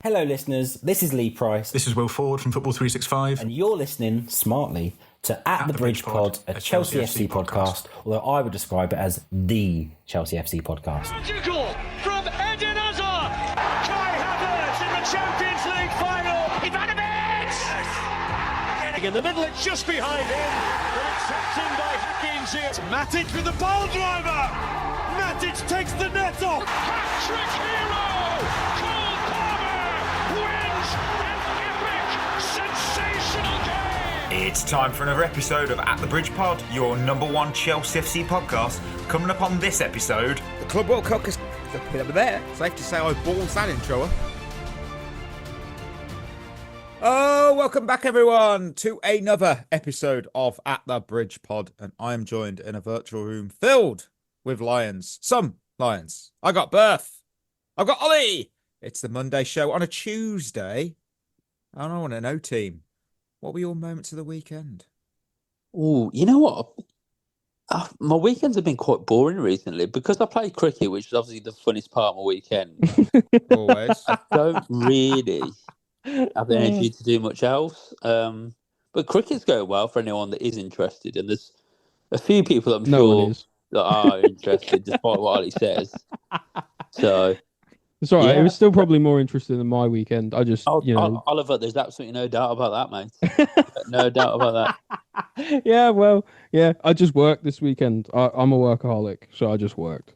Hello, listeners. This is Lee Price. This is Will Ford from Football 365. And you're listening smartly to At the Bridge Pod, a Chelsea FC podcast, although I would describe it as the Chelsea FC podcast. Magical from Eden Hazard. Kai Havertz in the Champions League final. Ivanovic! In the middle, it's just behind him. But it's tapped in by Hakim Ziyech. Matic with the ball driver. Matic takes the net off. Hat-trick hero. Cole Palmer wins an epic, sensational game. It's time for another episode of At the Bridge Pod, your number one Chelsea FC podcast. Coming up on this episode, the Club World Cup is over there. Safe to say I balls that intro. Oh, welcome back everyone to another episode of At the Bridge Pod, and I am joined in a virtual room filled with lions. Some lions. I got Berth. I've got Ollie. It's the Monday show on a Tuesday. I don't want to know, team. What were your moments of the weekend? Oh, you know what? My weekends have been quite boring recently because I played cricket, which is obviously the funnest part of my weekend. Always. I don't really have energy to do much else. But cricket's going well for anyone that is interested, and there's a few people I'm sure that are interested, despite what Ali says. So it's all right. Yeah. It was still probably more interesting than my weekend. I just, Oliver, there's absolutely no doubt about that, mate. No doubt about that. Yeah. I just worked this weekend. I'm a workaholic, so I just worked.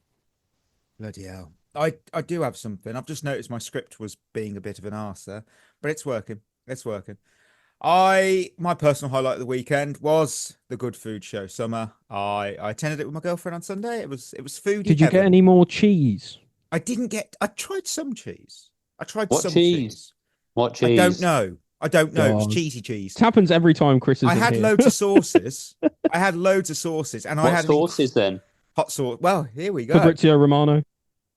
Bloody hell. I do have something. I've just noticed my script was being a bit of an arse there, but it's working. It's working. My personal highlight of the weekend was the Good Food Show Summer. I attended it with my girlfriend on Sunday. It was food. Did you get any more cheese? I tried some cheese. What cheese? What cheese? I don't know. It was cheesy cheese. It happens every time Chris is I had here. loads of sauces. And what I had sauces then? Hot sauce. Well, here we go. Fabrizio Romano.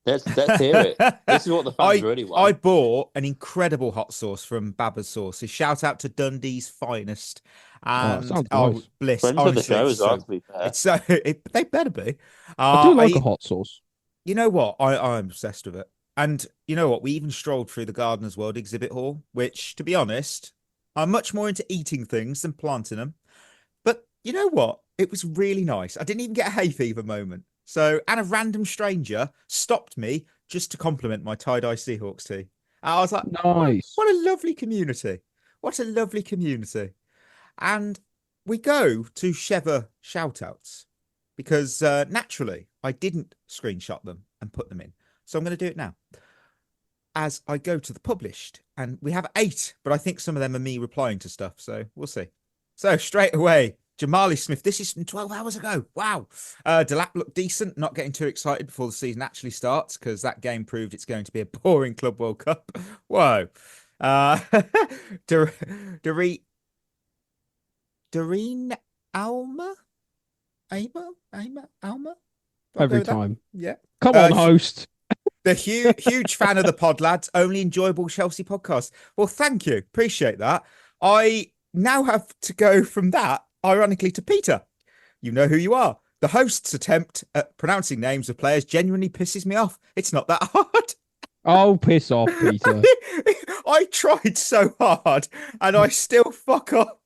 Let's hear it. This is what the fans really want. I bought an incredible hot sauce from Baba's Sauces. Shout out to Dundee's finest. And nice. Bliss. Friends of the show as well, to be fair. They better be. I do like a hot sauce. You know what? I'm obsessed with it. And you know what? We even strolled through the Gardener's World exhibit hall, which, to be honest, I'm much more into eating things than planting them. But you know what? It was really nice. I didn't even get a hay fever moment. And a random stranger stopped me just to compliment my tie-dye Seahawks tee. I was like, nice. What a lovely community. What a lovely community. And we go to Shevva Shoutouts because naturally I didn't screenshot them and put them in. So I'm going to do it now. As I go to the published, and we have 8, but I think some of them are me replying to stuff. So we'll see. So straight away, Jamali Smith, this is from 12 hours ago. Wow. Delap looked decent, not getting too excited before the season actually starts because that game proved it's going to be a boring Club World Cup. Whoa. Doreen Alma? Alma? Every time. Yeah. Come on, host. The huge fan of the pod, lads. Only enjoyable Chelsea podcast. Well, thank you. Appreciate that. I now have to go from that, ironically, to Peter. You know who you are. The host's attempt at pronouncing names of players genuinely pisses me off. It's not that hard. Oh, piss off, Peter. I tried so hard and I still fuck up.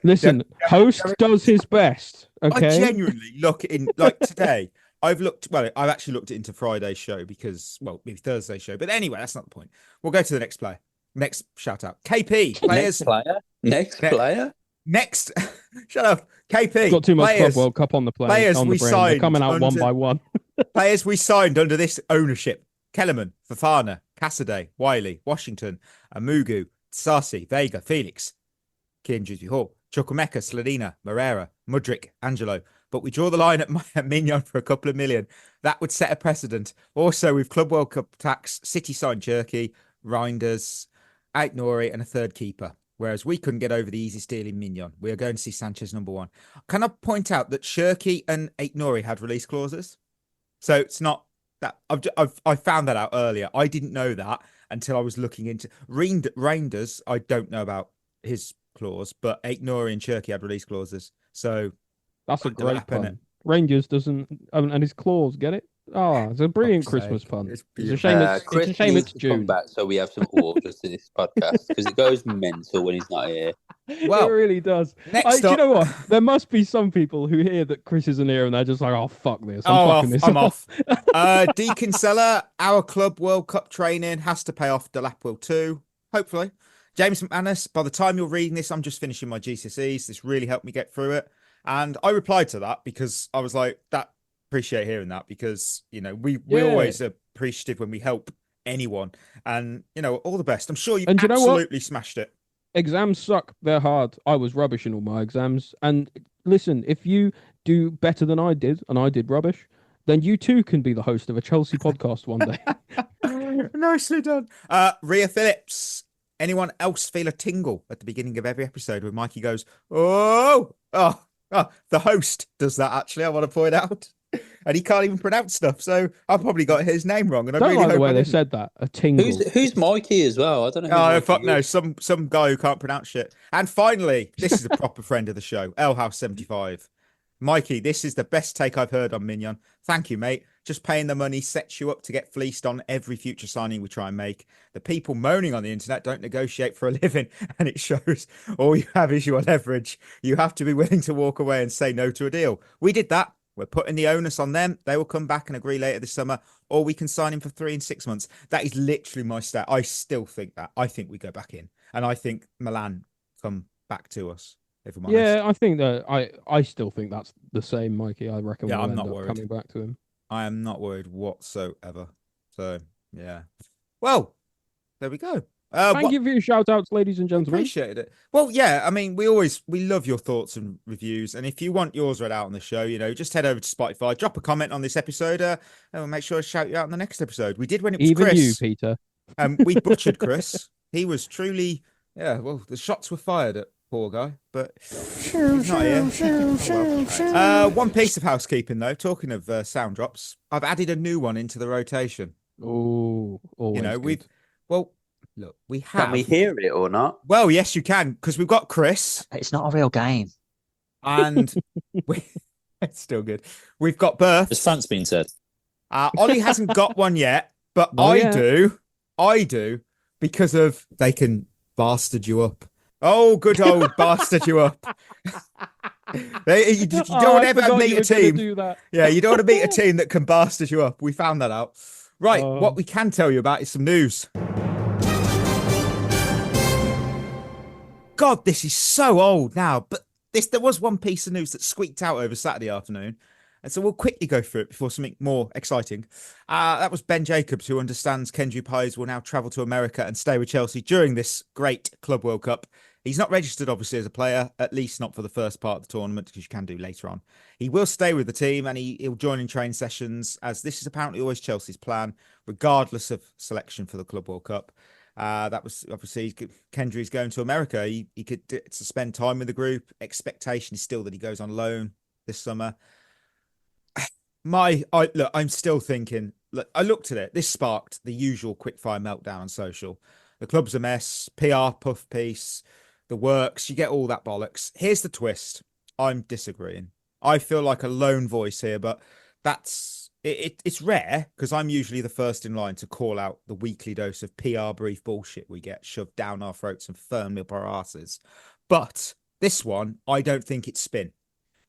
Listen, host does his best. Okay. I genuinely look in today. I've actually looked into Friday's show because, maybe Thursday's show. But anyway, that's not the point. We'll go to the next player. Next shout out. KP. Players. Next player? Next. Shut up. KP. Got too much Club World Cup on the play. Players on the we brain. signed. They're coming out one by one. Players we signed under this ownership. Kellerman, Fafana, Cassidy, Wiley, Washington, Amugu, Sasi, Vega, Felix, Kendry, Hall, Chukwemeka, Sladina, Moreira, Mudryk, Angelo. But we draw the line at Mignon for a couple of million. That would set a precedent. Also, with Club World Cup tax, City signed Cherky, Reinders, Aitnori, and a third keeper. Whereas we couldn't get over the easy steal in Mignon. We are going to see Sanchez number 1. Can I point out that Cherky and Aitnori had release clauses? So it's not that I found that out earlier. I didn't know that until I was looking into Reinders. I don't know about his clause, but Aitnori and Cherky had release clauses. So that's a great pun. Rangers haven't had his clause, get it? Oh, it's a brilliant Fuck's Christmas sake. pun. It's It's a beautiful. shame. It's Chris a shame needs it's to come June. back so we have some orgies in this podcast because it goes mental when he's not here. Well, it really does. next Do you up- know what? There must be some people who hear that Chris isn't here and they're just like, "Oh fuck this! I'm fucking this I'm up." off. Deacon Seller, our club World Cup training has to pay off Delap will too, hopefully. James McManus, by the time you're reading this, I'm just finishing my GCSEs. This really helped me get through it. And I replied to that because I was like, appreciate hearing that because, we always appreciative when we help anyone. And, all the best. I'm sure you And you know what? absolutely smashed it. Exams suck. They're hard. I was rubbish in all my exams. And listen, if you do better than I did, and I did rubbish, then you too can be the host of a Chelsea podcast one day. Nicely done. Rhea Phillips. Anyone else feel a tingle at the beginning of every episode when Mikey goes, oh, the host does that actually, I want to point out. And he can't even pronounce stuff. So I've probably got his name wrong. And I Don't really like the hope way I they didn't. said that. A tingle. Who's Mikey as well? I don't know. Who Oh, Mikey fuck no. is. Some guy who can't pronounce shit. And finally, this is a proper friend of the show, L House 75. Mikey, this is the best take I've heard on Mignon. Thank you, mate. Just paying the money sets you up to get fleeced on every future signing we try and make. The people moaning on the internet don't negotiate for a living, and it shows. All you have is your leverage. You have to be willing to walk away and say no to a deal. We did that. We're putting the onus on them. They will come back and agree later this summer, or we can sign him for 3 and 6 months. That is literally my stat. I still think that. I think we go back in, and I think Milan come back to us. If I'm honest. Yeah, I think that I still think that's the same, Mikey. I reckon we'll I'm end not up worried. coming back to him. I am not worried whatsoever. So, yeah. Well, there we go. Thank you for your shout outs, ladies and gentlemen. Appreciated it. Well, yeah, I mean, we love your thoughts and reviews. And if you want yours read out on the show, just head over to Spotify, drop a comment on this episode, and we'll make sure to shout you out in the next episode. We did when it was Even Chris. you, Peter. We butchered Chris. He was truly, well, the shots were fired at poor guy, but he's not here. Oh, well. One piece of housekeeping though. Talking of sound drops, I've added a new one into the rotation. Oh, we have. Can we hear it or not? Well, yes, you can because we've got Chris, It's not a real game. and it's still good. We've got Berth. As Fant's been said. Ollie hasn't got one yet, but I do because of they can bastard you up. Oh, good old bastard you up. You don't ever meet a team. Yeah, you don't want to meet a team that can bastard you up. We found that out. Right, what we can tell you about is some news. God, this is so old now, but there was one piece of news that squeaked out over Saturday afternoon. And so we'll quickly go through it before something more exciting. That was Ben Jacobs, who understands Kendry Paez will now travel to America and stay with Chelsea during this great Club World Cup. He's not registered, obviously, as a player, at least not for the first part of the tournament, because you can do later on. He will stay with the team and he'll join in training sessions, as this is apparently always Chelsea's plan, regardless of selection for the Club World Cup. That was obviously Kendry's going to America. He could spend time with the group. Expectation is still that he goes on loan this summer. I'm still thinking. Look, I looked at it. This sparked the usual quickfire meltdown on social. The club's a mess. PR puff piece. The works. You get all that bollocks. Here's the twist. I'm disagreeing. I feel like a lone voice here, but that's it's rare because I'm usually the first in line to call out the weekly dose of PR brief bullshit we get shoved down our throats and firmly up our asses. But this one, I don't think it's spin.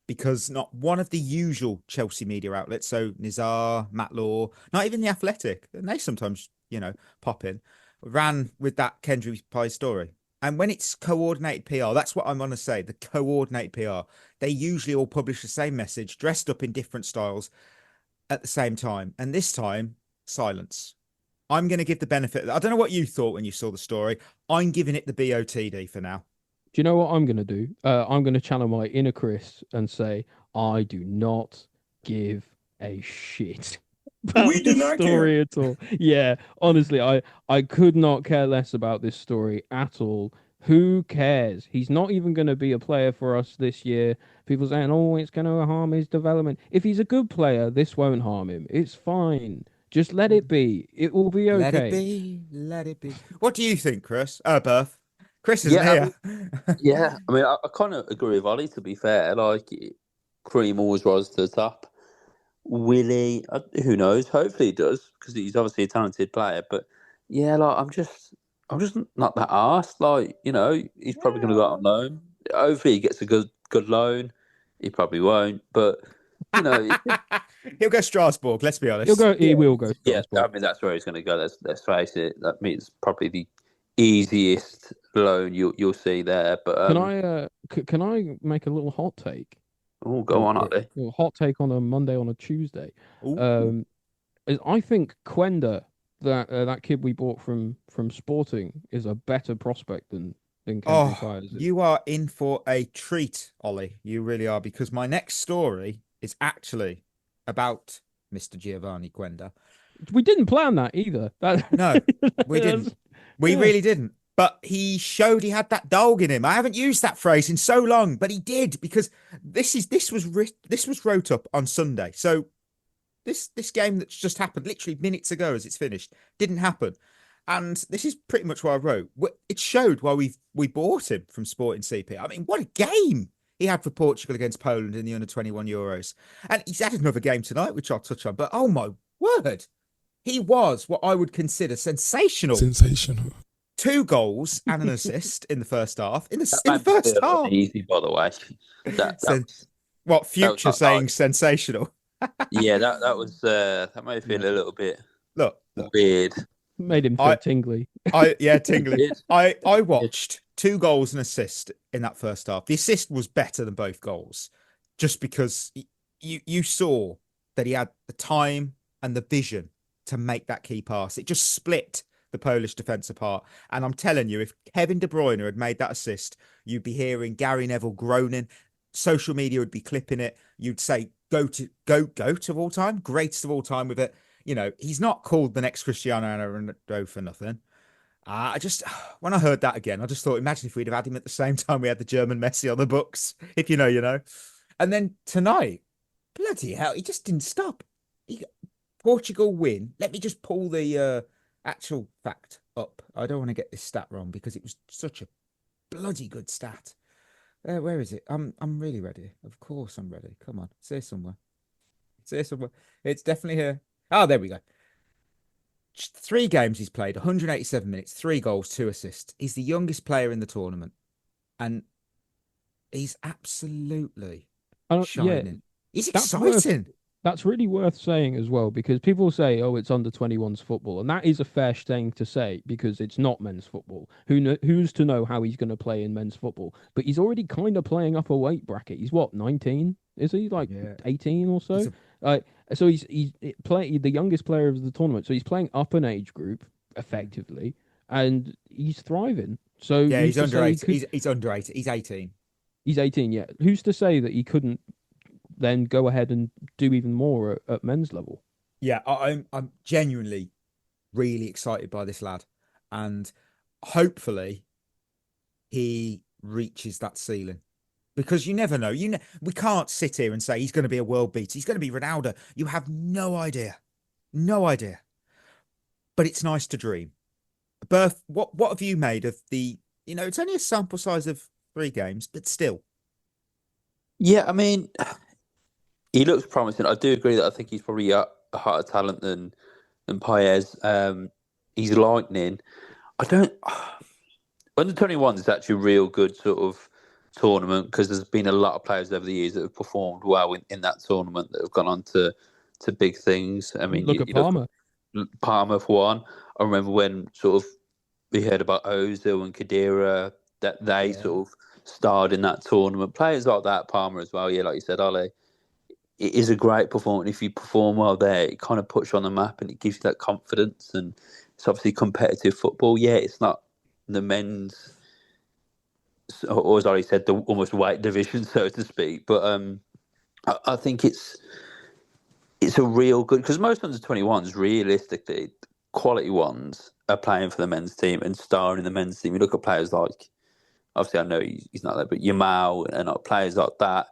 Because not one of the usual Chelsea media outlets, so Nizar, Matt Law, not even The Athletic, and they sometimes, pop in, ran with that Kendry Paez story. And when it's coordinated PR, that's what I'm going to say, the coordinated PR, they usually all publish the same message, dressed up in different styles at the same time. And this time, silence. I'm going to give the benefit. I don't know what you thought when you saw the story. I'm giving it the BOTD for now. Do you know what I'm going to do? I'm going to channel my inner Chris and say, I do not give a shit about We do this not story care. at all. Yeah, honestly, I could not care less about this story at all. Who cares? He's not even going to be a player for us this year. People saying, oh, it's going to harm his development. If he's a good player, this won't harm him. It's fine. Just let it be. It will be okay. Let it be. Let it be. What do you think, Chris? Berth? Chris isn't here. I mean, I kind of agree with Ollie, to be fair. Like, cream always rises to the top. Will he? Who knows? Hopefully he does, because he's obviously a talented player. But yeah, like I'm just not that arsed. Like, he's probably going to go out on loan. Hopefully he gets a good loan. He probably won't, but it's just, He'll go Strasbourg. Let's be honest. He will go. yeah. Strasbourg. I mean, that's where he's going to go. Let's face it. That means probably the easiest loan you'll see there. But Can I make a little hot take? Oh, go on, Ollie. A hot take on a Monday on a Tuesday. Ooh. Is I think Quenda, that kid we bought from Sporting, is a better prospect than Kendry Paez is. You are in for a treat, Ollie. You really are, because my next story is actually about Mr. Geovany Quenda. We didn't plan that either. No, we didn't. We really didn't. But he showed he had that dog in him. I haven't used that phrase in so long, but he did, because this was wrote up on Sunday. So this game that's just happened literally minutes ago as it's finished didn't happen. And this is pretty much what I wrote. It showed why we bought him from Sporting CP. I mean, what a game he had for Portugal against Poland in the under-21 Euros. And he's had another game tonight, which I'll touch on. But oh my word, he was what I would consider sensational. 2 goals and an assist in the first half. In the first half. Easy, by the way. What Future saying sensational? Yeah, that was that made me feel a little bit look weird. Made him feel tingly. Tingly. I watched 2 goals and assist in that first half. The assist was better than both goals, just because you saw that he had the time and the vision to make that key pass. It just split the Polish defence apart. And I'm telling you, if Kevin De Bruyne had made that assist, you'd be hearing Gary Neville groaning. Social media would be clipping it. You'd say, goat of all time, greatest of all time with it. He's not called the next Cristiano Ronaldo for nothing. When I heard that again, I just thought, imagine if we'd have had him at the same time we had the German Messi on the books, if you know. And then tonight, bloody hell, he just didn't stop. Portugal win. Let me just pull the actual fact up. I don't want to get this stat wrong, because it was such a bloody good stat. Where is it? I'm really ready. Of course I'm ready. Come on. It's here somewhere. It's definitely here. Oh, there we go. 3 games he's played, 187 minutes, 3 goals, 2 assists. He's the youngest player in the tournament. And he's absolutely shining. Yeah, he's exciting. That's really worth saying as well, because people say, oh, it's under 21s football. And that is a fair thing to say, because it's not men's football. Who's to know how he's going to play in men's football? But he's already kind of playing up a weight bracket. He's what, 19? Is he 18 or so? So he's the youngest player of the tournament. So he's playing up an age group effectively, and he's thriving. So yeah, he's under 18. He's under 18. He's 18. He's 18. Yeah. Who's to say that he couldn't then go ahead and do even more at men's level? Yeah, I'm genuinely really excited by this lad, and hopefully he reaches that ceiling, because you never know. We can't sit here and say he's going to be a world beater. He's going to be Ronaldo. You have no idea. But it's nice to dream. Berth, what have you made of the? It's only a sample size of 3 games, but still. Yeah, I mean, he looks promising. I do agree that I think he's probably a higher talent than Paez. He's lightning. Under 21 is actually a real good sort of tournament, because there's been a lot of players over the years that have performed well in that tournament, that have gone on to big things. I mean, look at Palmer. Palmer for one. I remember when sort of we heard about Ozil and Khedira, that they sort of starred in that tournament. Players like that, Palmer as well. Yeah, like you said, Ollie. It is a great performance. If you perform well there, it kind of puts you on the map, and it gives you that confidence. And it's obviously competitive football. Yeah, it's not the men's, or as Ollie said, the almost weight division, so to speak. But I think it's a real good, because most under 21s, realistically, quality ones, are playing for the men's team and starring in the men's team. You look at players like, obviously I know he's not there, but Yamal and players like that.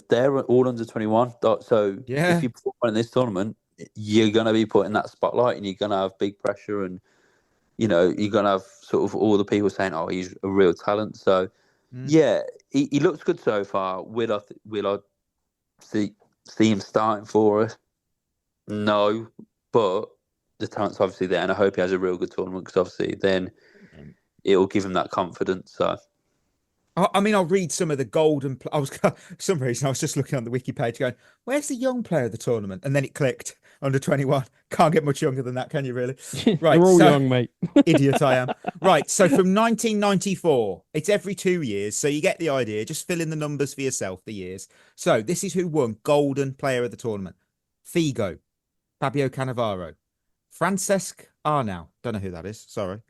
They're all under 21. So if you perform in this tournament, you're going to be put in that spotlight, and you're going to have big pressure, and you're going to have sort of all the people saying, oh, he's a real talent. So yeah, he looks good so far. Will I see see him starting for us? No, but the talent's obviously there, and I hope he has a real good tournament because obviously then it'll give him that confidence. So, I mean, I'll read some of the golden. For some reason I was just looking on the wiki page, going, "Where's the young player of the tournament?" And then it clicked under 21. Can't get much younger than that, can you? Really? Right, They're all young, mate. Idiot I am. Right, so from 1994, it's every 2 years, so you get the idea. Just fill in the numbers for yourself, the years. So this is who won golden player of the tournament: Figo, Fabio Cannavaro, Francesc Arnau, don't know who that is, sorry,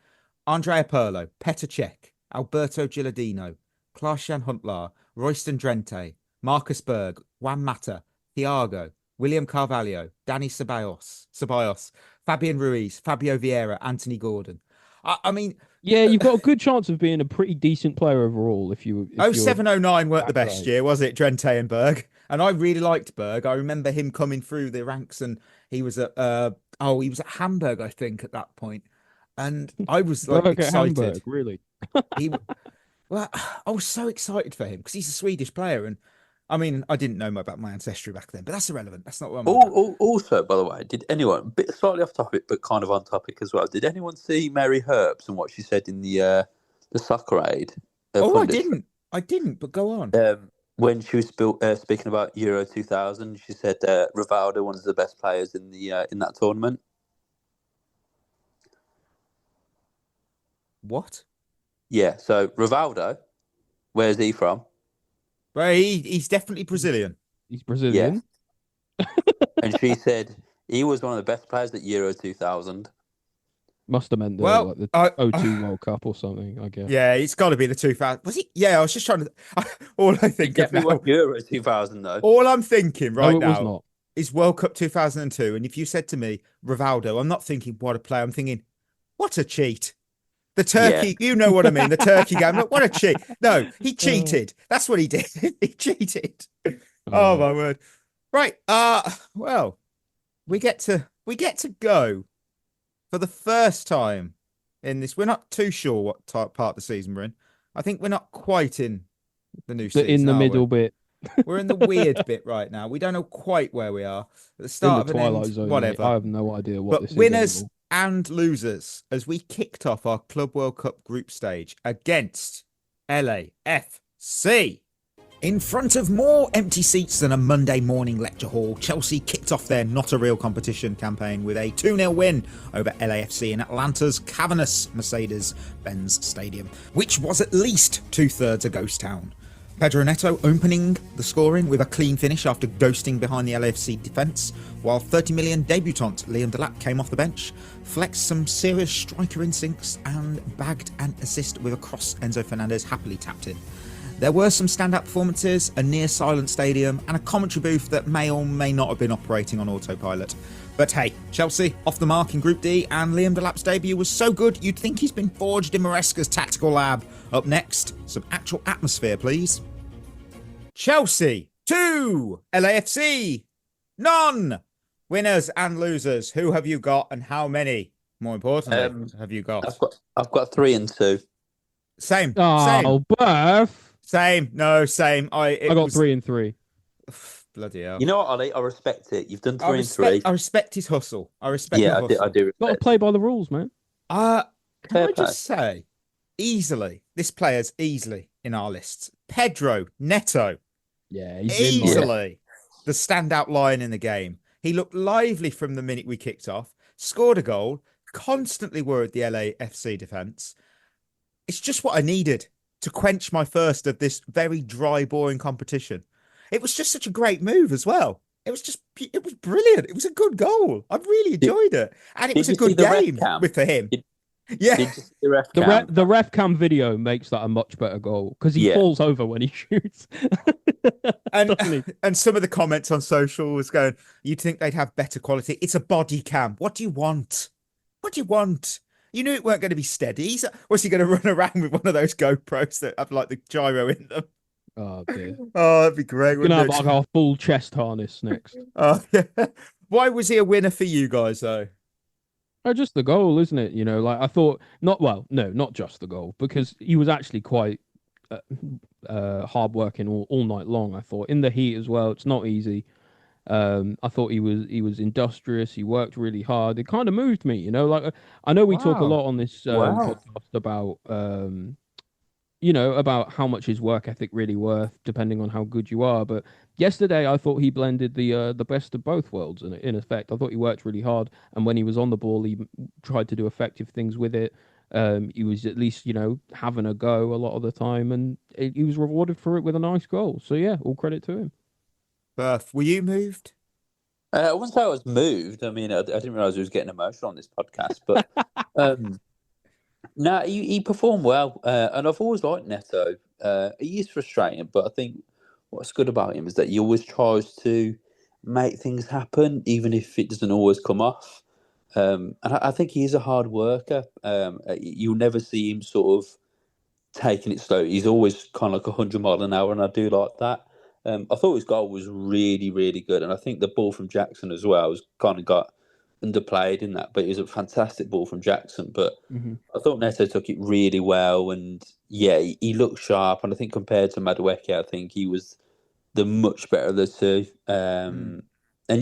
Andrea Pirlo, Petr Cech, Alberto Gilardino, Klaas-Jan Huntelaar, Royston Drenthe, Marcus Berg, Juan Mata, Thiago, William Carvalho, Dani Ceballos, Fabian Ruiz, Fabio Vieira, Anthony Gordon. I mean... Yeah, you've got a good chance of being a pretty decent player overall if you... 0709 weren't the best year, was it, Drenthe and Berg? And I really liked Berg. I remember him coming through the ranks, and he was at he was at Hamburg, I think, at that point. And I was like Berg excited. at Hamburg, really? Well, I was so excited for him because he's a Swedish player, and I mean, I didn't know about my ancestry back then, but that's irrelevant. That's not what I'm about. Also, by the way, did anyone, bit slightly off topic, but kind of on topic as well? Did anyone see Mary Herbst and what she said in the soccer aid? I didn't. But go on. When she was speaking about Euro 2000, she said Rivaldo, one of the best players in the in that tournament. What? Yeah, so Rivaldo, where's he from? Well, he's definitely Brazilian. He's Brazilian. Yeah. And she said he was one of the best players at Euro 2000. Must have meant the 02 World Cup or something, I guess. Yeah, it's got to be the 2000. Was he? Yeah, I was just trying to... All I think of now... Euro 2000, though. All I'm thinking now was not. Is World Cup 2002. And if you said to me, Rivaldo, I'm not thinking, what a player. I'm thinking, what a cheat. The turkey, You know what I mean? The turkey game. Look, what a cheat. No, he cheated. That's what he did. He cheated. Oh, my word. Right. Well, we get to go for the first time in this. We're not too sure what part of the season we're in. I think we're not quite in the new season. In the middle bit. We're in the weird bit right now. We don't know quite where we are. At the start in the of an Twilight end, Zone, whatever. Mate. I have no idea what this winners is. And losers as we kicked off our Club World Cup group stage against LAFC. In front of more empty seats than a Monday morning lecture hall, Chelsea kicked off their not a real competition campaign with a 2-0 win over LAFC in Atlanta's cavernous Mercedes-Benz Stadium, which was at least 2/3 a ghost town. Pedro Neto opening the scoring with a clean finish after ghosting behind the LAFC defence, while 30 million debutant Liam Delap came off the bench, flexed some serious striker instincts and bagged an assist with a cross Enzo Fernandez happily tapped in. There were some standout performances, a near silent stadium and a commentary booth that may or may not have been operating on autopilot. But hey, Chelsea off the mark in Group D, and Liam Delap's debut was so good you'd think he's been forged in Maresca's tactical lab. Up next, some actual atmosphere, please. Chelsea 2, LAFC none. Winners and losers. Who have you got, and how many? More importantly, have you got? I've got 3 and 2. Same. Oh, Berth. Same. No, same. I got 3 and 3. Bloody hell. You know what, Ollie? I respect it. You've done 3 and 3. I respect his hustle. I respect the hustle. I do. Got to play by the rules, man. Can I just say, this player's easily in our lists. Pedro Neto. Yeah, he's easily the standout lion in the game. He looked lively from the minute we kicked off, scored a goal, constantly worried the LAFC defence. It's just what I needed to quench my thirst of this very dry, boring competition. It was just such a great move as well. It was brilliant. It was a good goal. I really enjoyed it. And it was a good game for him. The ref cam video makes that a much better goal because he falls over when he shoots. and some of the comments on social was going, you'd think they'd have better quality. It's a body cam. What do you want? You knew it weren't going to be steady. Was he going to run around with one of those GoPros that have like the gyro in them? Oh dear. Oh, that'd be great. We're gonna have like our full chest harness next. Yeah. Why was he a winner for you guys though? Oh, just the goal, isn't it? You know, like I thought, not just the goal, because he was actually quite hard working all night long. I thought in the heat as well. It's not easy. I thought he was industrious. He worked really hard. It kind of moved me, you know. Like I know we talk a Wow. lot on this podcast about about how much his work ethic really worth, depending on how good you are. But yesterday, I thought he blended the best of both worlds. In effect, I thought he worked really hard, and when he was on the ball, he tried to do effective things with it. He was at least having a go a lot of the time, and he was rewarded for it with a nice goal. So yeah, all credit to him. Berth, were you moved? I wouldn't say I was moved. I mean, I didn't realize he was getting emotional on this podcast, but no, he performed well, and I've always liked Neto. He is frustrating, but I think what's good about him is that he always tries to make things happen, even if it doesn't always come off. And I think he is a hard worker. You'll never see him sort of taking it slow. He's always kind of like 100 miles an hour, and I do like that. I thought his goal was really, really good, and I think the ball from Jackson as well was kind of got underplayed in that, but it was a fantastic ball from Jackson. But I thought Neto took it really well, and yeah, he looked sharp. And I think compared to Madueke, I think he was the much better of the two. And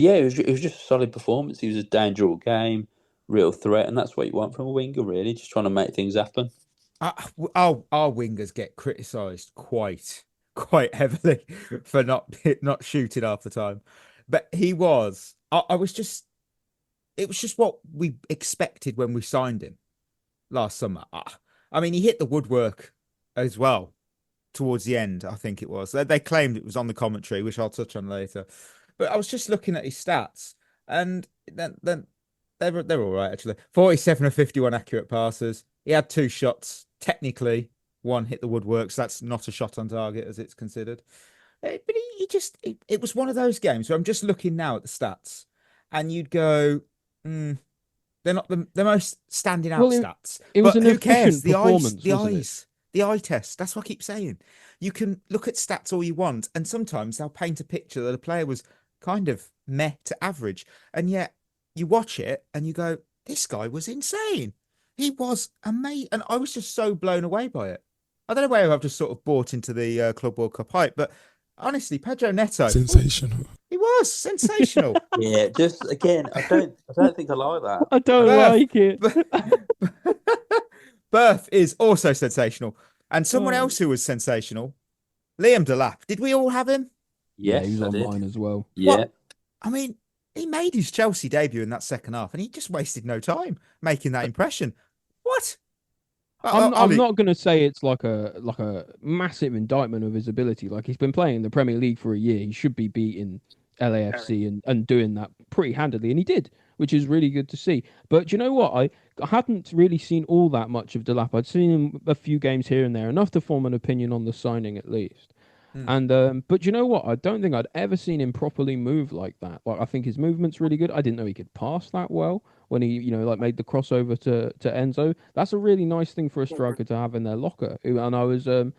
yeah, it was just a solid performance. He was a dangerous game, real threat, and that's what you want from a winger, really, just trying to make things happen. Our wingers get criticised quite heavily for not shooting half the time, but he was. I was just. It was just what we expected when we signed him last summer. I mean, he hit the woodwork as well towards the end, I think it was. They claimed it was on the commentary, which I'll touch on later. But I was just looking at his stats, and then they're all right, actually. 47 of 51 accurate passes. He had 2 shots. Technically, 1 hit the woodwork, so that's not a shot on target as it's considered. But it was one of those games where I'm just looking now at the stats, and you'd go, they're not the most standing out stats. It was but an who cares? efficient performance, The eye test. That's what I keep saying. You can look at stats all you want, and sometimes they'll paint a picture that a player was kind of meh to average, and yet you watch it and you go, this guy was insane. He was amazing, and I was just so blown away by it. I don't know whether I've just sort of bought into the Club World Cup hype, but honestly, Pedro Neto, sensational. He was sensational. Yeah, just again, I don't think I like that. I don't like it. Berth is also sensational, and someone else who was sensational, Liam Delap. Did we all have him? Yes, he was on mine as well. Yeah, what? I mean, he made his Chelsea debut in that second half, and he just wasted no time making that impression. What? I'm not going to say it's like a massive indictment of his ability. Like, he's been playing in the Premier League for a year. He should be beating LAFC and doing that pretty handily, and he did, which is really good to see. But do you know what? I hadn't really seen all that much of Delap. I'd seen him a few games here and there, enough to form an opinion on the signing at least. And but you know what? I don't think I'd ever seen him properly move like that. Like, I think his movement's really good. I didn't know he could pass that well when he, made the crossover to Enzo. That's a really nice thing for a striker to have in their locker. And I was, I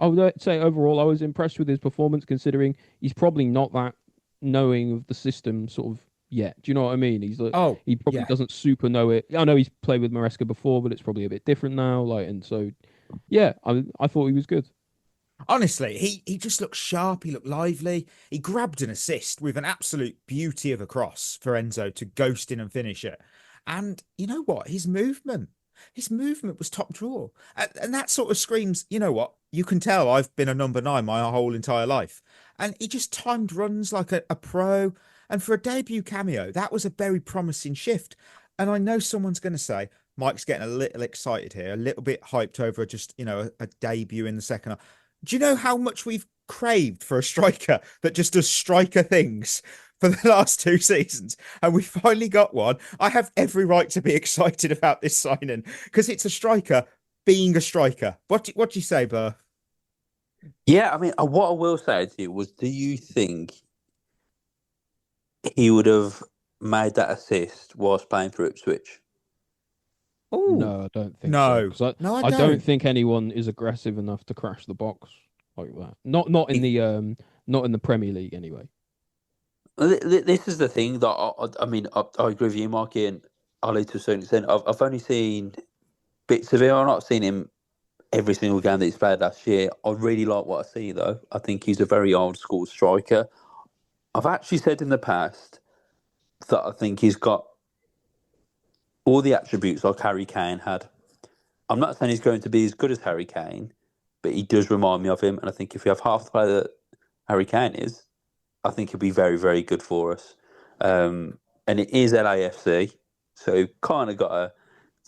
would say overall I was impressed with his performance, considering he's probably not that knowing of the system sort of yet. Do you know what I mean? He's like, he probably doesn't super know it. I know he's played with Maresca before, but it's probably a bit different now. And so, yeah, I thought he was good. Honestly, he just looked sharp. He looked lively. He grabbed an assist with an absolute beauty of a cross for Enzo to ghost in and finish it. And you know what? His movement was top drawer. And that sort of screams, you know what? You can tell I've been a number 9 my whole entire life. And he just timed runs like a pro. And for a debut cameo, that was a very promising shift. And I know someone's going to say, Mike's getting a little excited here, a little bit hyped over just, a debut in the second half. Do you know how much we've craved for a striker that just does striker things for the last 2 seasons? And we finally got one. I have every right to be excited about this signing because it's a striker being a striker. What do you say, Burr? Yeah, I mean, what I will say to you was, do you think he would have made that assist whilst playing for Ipswich? Ooh. No, I don't think no. so. I don't think anyone is aggressive enough to crash the box like that. Not in the Premier League anyway. This is the thing that I agree with you, Marky, and Ali to a certain extent. I've only seen bits of him. I've not seen him every single game that he's played last year. I really like what I see, though. I think he's a very old school striker. I've actually said in the past that I think he's got all the attributes like Harry Kane had. I'm not saying he's going to be as good as Harry Kane, but he does remind me of him. And I think if we have half the player that Harry Kane is, I think he'll be very, very good for us. And it is LAFC, so kind of got to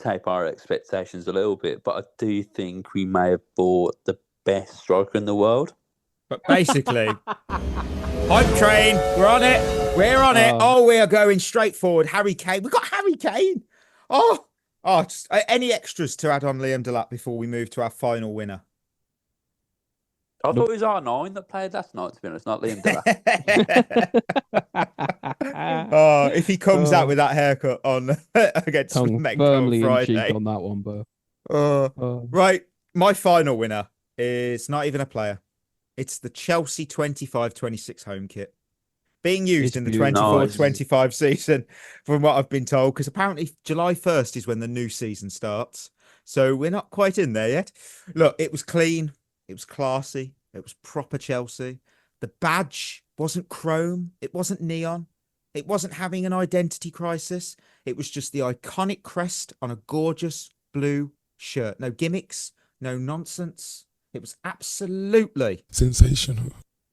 tape our expectations a little bit. But I do think we may have bought the best striker in the world. But basically, hype train, we're on it. We're on it. Oh, we are going straight forward. Harry Kane. We've got Harry Kane. Just, any extras to add on Liam Delap before we move to our final winner? I thought it was R9 that played last night, to be honest, not Liam Delap. If he comes out with that haircut on against Mexico firmly on in cheek Friday. on that one, bro. Right, my final winner is not even a player. It's the Chelsea 25-26 home kit. Being used in the 24-25 season, from what I've been told, because apparently July 1st is when the new season starts. So we're not quite in there yet. Look, it was clean. It was classy. It was proper Chelsea. The badge wasn't chrome. It wasn't neon. It wasn't having an identity crisis. It was just the iconic crest on a gorgeous blue shirt. No gimmicks, no nonsense. It was absolutely sensational.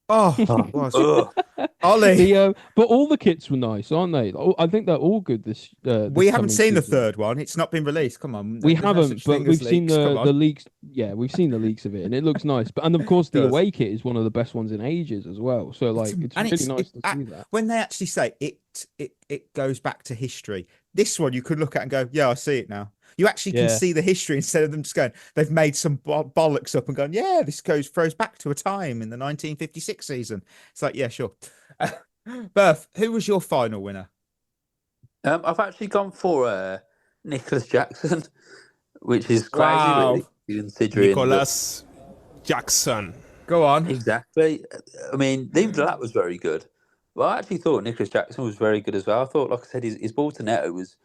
Oh, it was. Ollie. But all the kits were nice, aren't they? I think they're all good. This we haven't seen the third one. It's not been released. Come on, we haven't, but we've seen the leaks. Yeah, we've seen the leaks of it, and it looks nice. But of course, the away kit is one of the best ones in ages as well. So like, it's really nice to see that. When they actually say it goes back to history. This one you could look at and go, yeah, I see it now. You actually can see the history instead of them just going, they've made some bollocks up and gone, yeah, this throws back to a time in the 1956 season. It's like, yeah, sure. Berth, who was your final winner? I've actually gone for Nicholas Jackson, which is crazy, really, considering Nicholas Jackson. Go on. Exactly. I mean, Liam Delap was very good. But I actually thought Nicholas Jackson was very good as well. I thought, like I said, his ball to net was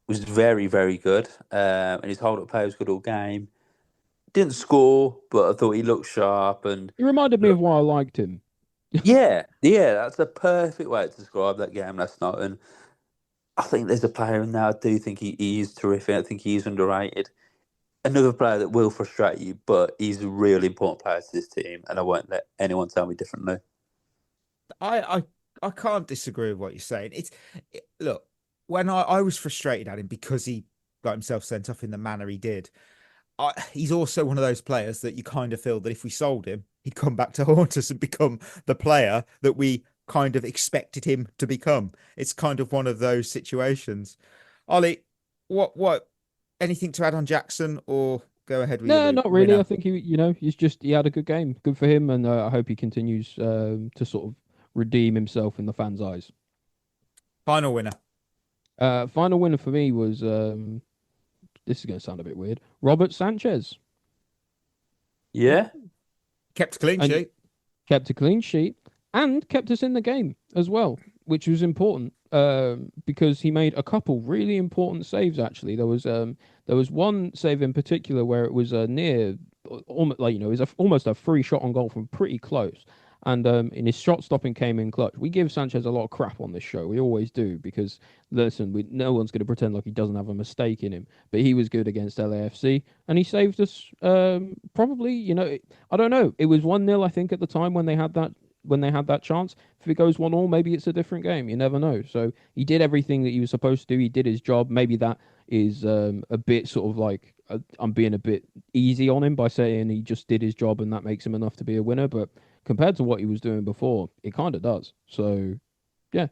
very, very good. And his hold-up play was good all game. Didn't score, but I thought he looked sharp. And he reminded me of why I liked him. yeah, that's the perfect way to describe that game last night. And I think there's a player in there. I do think he is terrific. I think he is underrated. Another player that will frustrate you, but he's a really important player to this team, and I won't let anyone tell me differently. I can't disagree with what you're saying. Look, when I was frustrated at him because he got himself sent off in the manner he did, he's also one of those players that you kind of feel that if we sold him, he'd come back to haunt us and become the player that we kind of expected him to become. It's kind of one of those situations. Ollie, what anything to add on Jackson, or go ahead with No, not really. Winner? I think he had a good game. Good for him, and I hope he continues to sort of redeem himself in the fans' eyes. Final winner. Final winner for me was this is going to sound a bit weird. Robert Sanchez. Yeah, kept a clean sheet. Kept a clean sheet and kept us in the game as well, which was important because he made a couple really important saves. Actually, there was one save in particular where it was near, almost it was almost a free shot on goal from pretty close. And in his shot stopping came in clutch. We give Sanchez a lot of crap on this show. We always do because, listen, no one's going to pretend like he doesn't have a mistake in him. But he was good against LAFC and he saved us probably, I don't know. It was 1-0, I think, at the time when they had that chance. If it goes 1-1, maybe it's a different game. You never know. So he did everything that he was supposed to do. He did his job. Maybe that is a bit sort of like I'm being a bit easy on him by saying he just did his job and that makes him enough to be a winner. But compared to what he was doing before, it kind of does. So, yeah.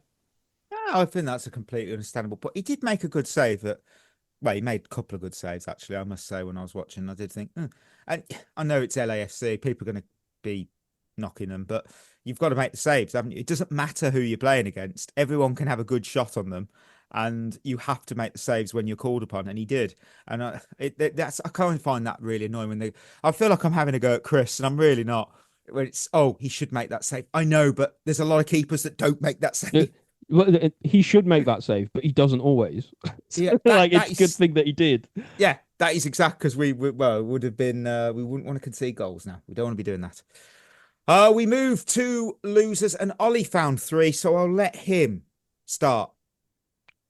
I think that's a completely understandable point. He did make a good save. He made a couple of good saves, actually, I must say, when I was watching. I did think, and I know it's LAFC. People are going to be knocking them, but you've got to make the saves, haven't you? It doesn't matter who you're playing against. Everyone can have a good shot on them, and you have to make the saves when you're called upon, and he did. And I kind of find that really annoying I feel like I'm having a go at Chris, and I'm really not. When it's, he should make that save. I know, but there's a lot of keepers that don't make that save. Well, he should make that save, but he doesn't always. Yeah, it's a good thing that he did. Yeah, that is exact because it would have been. We wouldn't want to concede goals now. We don't want to be doing that. We move to losers, and Ollie found 3, so I'll let him start.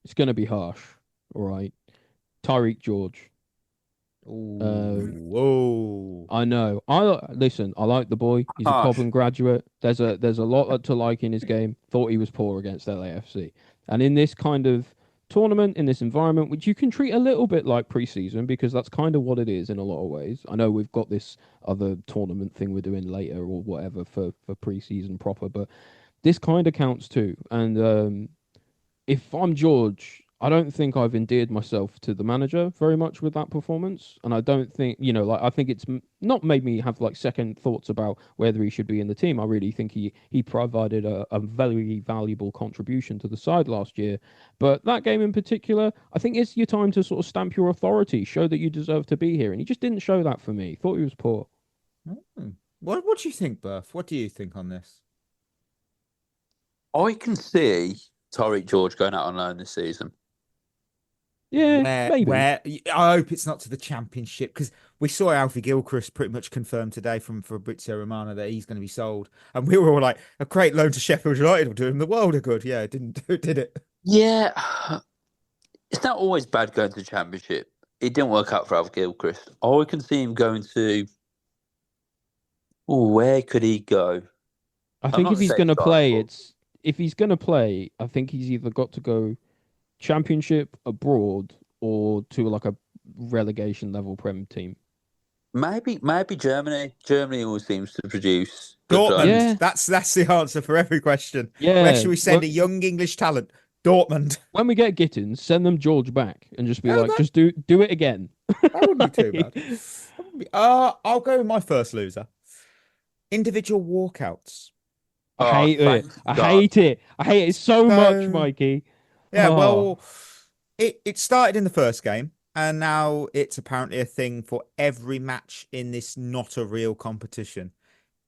It's going to be harsh. All right. Tyreek George. Whoa. I know. Listen, I like the boy. He's a Harsh. Cobham graduate. There's a lot to like in his game. Thought he was poor against LAFC. And in this kind of tournament, in this environment, which you can treat a little bit like preseason, because that's kind of what it is in a lot of ways. I know we've got this other tournament thing we're doing later or whatever for preseason proper, but this kind of counts too. And if I'm George, I don't think I've endeared myself to the manager very much with that performance. And I don't think, I think it's not made me have like second thoughts about whether he should be in the team. I really think he provided a very valuable contribution to the side last year. But that game in particular, I think it's your time to sort of stamp your authority, show that you deserve to be here. And he just didn't show that for me. Thought he was poor. What do you think, Berth? What do you think on this? I can see Tyreek George going out on loan this season. Yeah, maybe. I hope it's not to the Championship, because we saw Alfie Gilchrist pretty much confirmed today from Fabrizio Romano that he's going to be sold, and we were all like, a great loan to Sheffield United will do him the world of good. Yeah, it didn't do it, did it? Yeah, it's not always bad going to the Championship. It didn't work out for Alfie Gilchrist. I can see him going to. Oh, where could he go? I think if he's going to play, I think he's either got to go Championship, abroad, or to like a relegation level Prem team. Maybe Germany. Germany always seems to produce. Dortmund. Yeah. That's the answer for every question. Yeah. Where should we send a young English talent? Dortmund. When we get Gittins, send them George back and just be just do it again. That wouldn't be too bad. I'll go with my first loser. Individual walkouts. I hate it. I hate it so much, Mikey. Yeah, well, it started in the first game, and now it's apparently a thing for every match in this not a real competition.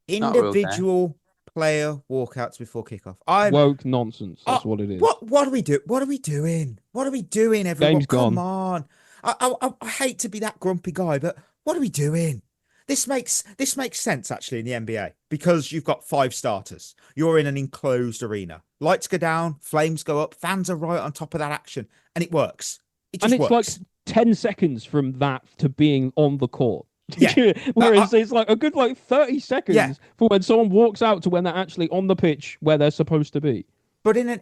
Individual player walkouts before kickoff. Woke nonsense. That's what it is. What do we do? What are we doing? What are we doing, everyone? Game's Come gone. on. I hate to be that grumpy guy, but what are we doing? This makes sense actually in the NBA, because you've got 5 starters. You're in an enclosed arena. Lights go down, flames go up, fans are right on top of that action, and it works. It just works. Like 10 seconds from that to being on the court. Yeah. Whereas it's like a good 30 seconds from when someone walks out to when they're actually on the pitch where they're supposed to be. But in an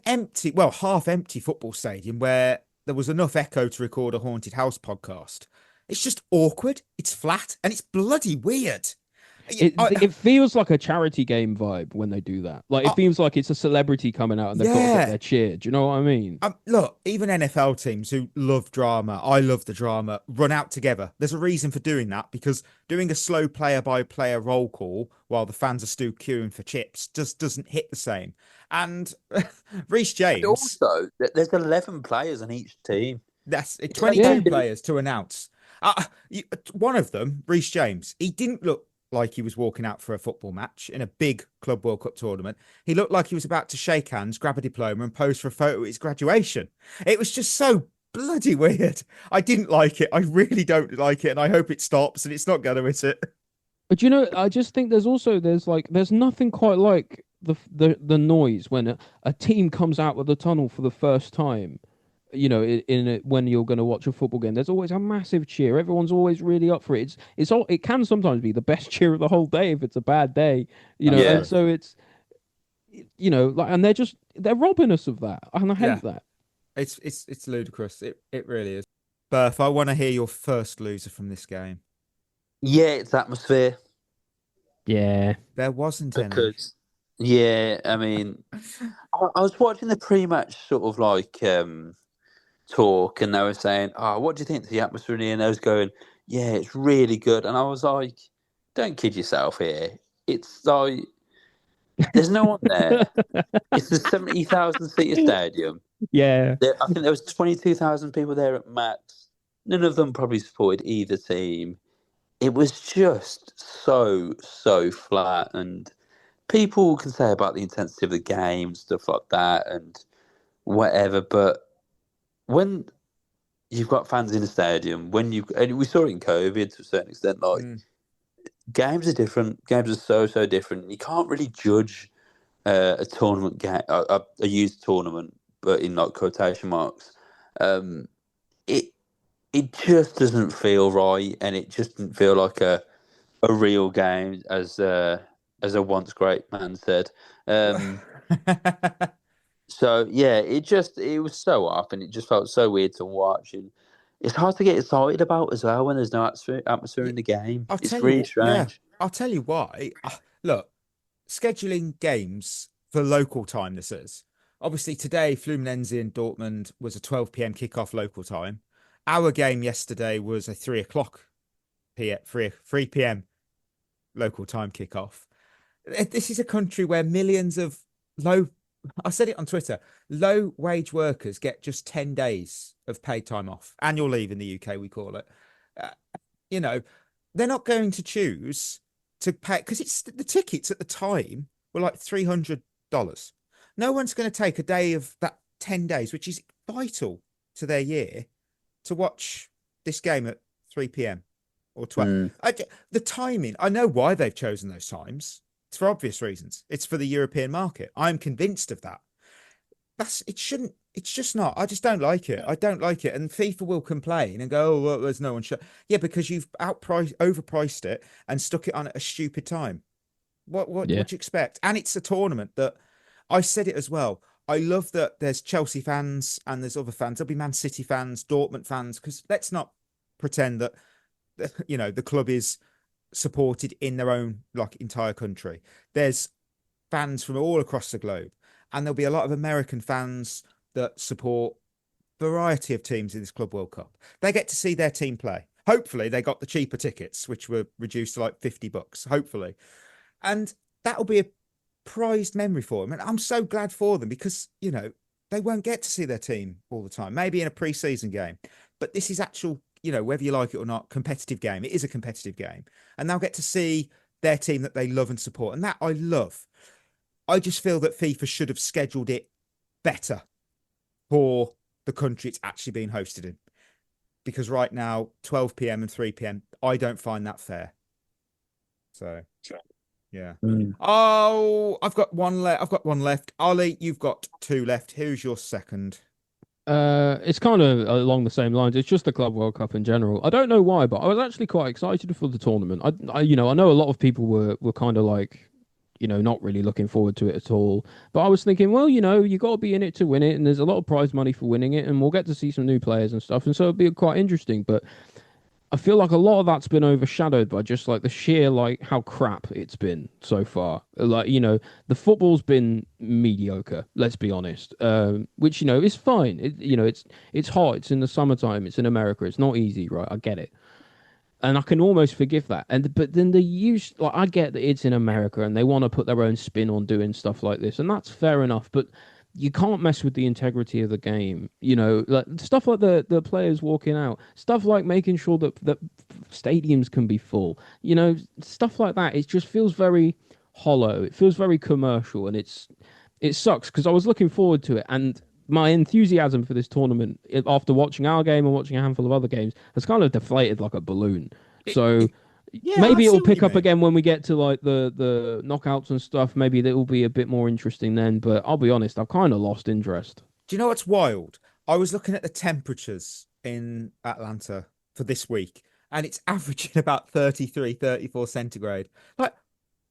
half empty football stadium where there was enough echo to record a Haunted House podcast, it's just awkward, it's flat, and it's bloody weird. It feels like a charity game vibe when they do that. Like, it feels like it's a celebrity coming out and they've got to get their cheer. Do you know what I mean? Look, even NFL teams who love drama, I love the drama, run out together. There's a reason for doing that, because doing a slow player-by-player roll call while the fans are still queuing for chips just doesn't hit the same. And Reece James... And also, there's 11 players on each team. That's 22 players to announce. One of them, Reece James, he didn't look like he was walking out for a football match in a big Club World Cup tournament. He looked like he was about to shake hands, grab a diploma, and pose for a photo at his graduation. It was just so bloody weird. I didn't like it. I really don't like it, and I hope it stops, and it's not going to, is it? But I just think there's nothing quite like the noise when a team comes out of the tunnel for the first time. When you're going to watch a football game, there's always a massive cheer. Everyone's always really up for it. It can sometimes be the best cheer of the whole day if it's a bad day, And so it's, and they're robbing us of that, and I hate that. It's ludicrous. It really is. Berth, I want to hear your first loser from this game. Yeah, it's atmosphere. Yeah, there wasn't any. Yeah, I mean, I was watching the pre-match sort of talk, and they were saying, what do you think of the atmosphere in here? And I was going, yeah, it's really good. And I was like, don't kid yourself here. It's like, there's no one there. It's a 70,000 seater stadium. Yeah. I think there was 22,000 people there at max. None of them probably supported either team. It was just so flat. And people can say about the intensity of the game, stuff like that, and whatever, but when you've got fans in a stadium, and we saw it in COVID to a certain extent, games are different. Games are so different. You can't really judge a tournament game, a used tournament, but in like quotation marks. It it just doesn't feel right, and it just didn't feel like a real game, as a once great man said. So yeah, it was so off, and it just felt so weird to watch, and it's hard to get excited about as well when there's no atmosphere in the game. It's really strange. I'll tell you why. Look, scheduling games for local time. This is obviously today. Fluminense and Dortmund was a 12 p.m. kickoff local time. Our game yesterday was a 3 p.m. local time kickoff. This is a country where millions of I said it on Twitter, low wage workers get just 10 days of paid time off. Annual leave in the UK, we call it. They're not going to choose to pay, because it's the tickets at the time were like $300. No one's going to take a day of that 10 days, which is vital to their year, to watch this game at 3 p.m. or 12. The timing, I know why they've chosen those times. It's for obvious reasons. It's for the European market. I'm convinced of that. It's just not. I just don't like it. I don't like it. And FIFA will complain and go, oh, well, there's no one. Yeah, because you've overpriced it and stuck it on at a stupid time. What do you expect? And it's a tournament that, I said it as well. I love that there's Chelsea fans and there's other fans. There'll be Man City fans, Dortmund fans, because let's not pretend that, the club is supported in their own entire country. There's fans from all across the globe, and there'll be a lot of American fans that support a variety of teams in this Club World Cup. They get to see their team play. Hopefully they got the cheaper tickets, which were reduced to like $50, hopefully, and that'll be a prized memory for them. And I'm so glad for them, because they won't get to see their team all the time, maybe in a pre-season game, but this is actual, whether you like it or not, competitive game. It is a competitive game. And they'll get to see their team that they love and support. And that I love. I just feel that FIFA should have scheduled it better for the country it's actually being hosted in. Because right now, 12 p.m. and 3 p.m., I don't find that fair. So, yeah. Oh, I've got one left. Ollie, you've got two left. Who's your second? It's kind of along the same lines. It's just the Club World Cup in general. I don't know why, but I was actually quite excited for the tournament. I know a lot of people were kind of like, not really looking forward to it at all. But I was thinking, well, you got to be in it to win it, and there's a lot of prize money for winning it, and we'll get to see some new players and stuff, and so it'll be quite interesting. But I feel like a lot of that's been overshadowed by just like the sheer how crap it's been so far. The football's been mediocre, let's be honest. Which is fine. It's hot. It's in the summertime. It's in America. It's not easy, right? I get it, and I can almost forgive that. But then I get that it's in America and they want to put their own spin on doing stuff like this, and that's fair enough. But you can't mess with the integrity of the game, stuff like the players walking out, stuff like making sure that stadiums can be full, stuff like that. It just feels very hollow. It feels very commercial, and it sucks, because I was looking forward to it, and my enthusiasm for this tournament after watching our game and watching a handful of other games has kind of deflated like a balloon. Maybe it'll pick up again when we get to like the knockouts and stuff. Maybe that will be a bit more interesting then. But I'll be honest, I've kind of lost interest. Do you know what's wild? I was looking at the temperatures in Atlanta for this week, and it's averaging about 33, 34 centigrade. Like,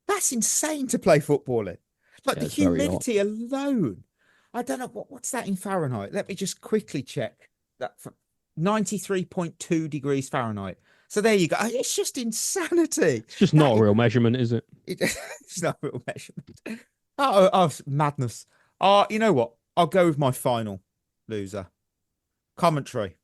that's insane to play football in. Like, the humidity alone. I don't know, what's that in Fahrenheit? Let me just quickly check. That 93.2 degrees Fahrenheit. So there you go. It's just insanity. It's just not a real measurement, is it? It's not a real measurement. Oh, madness. You know what? I'll go with my final loser. Commentary.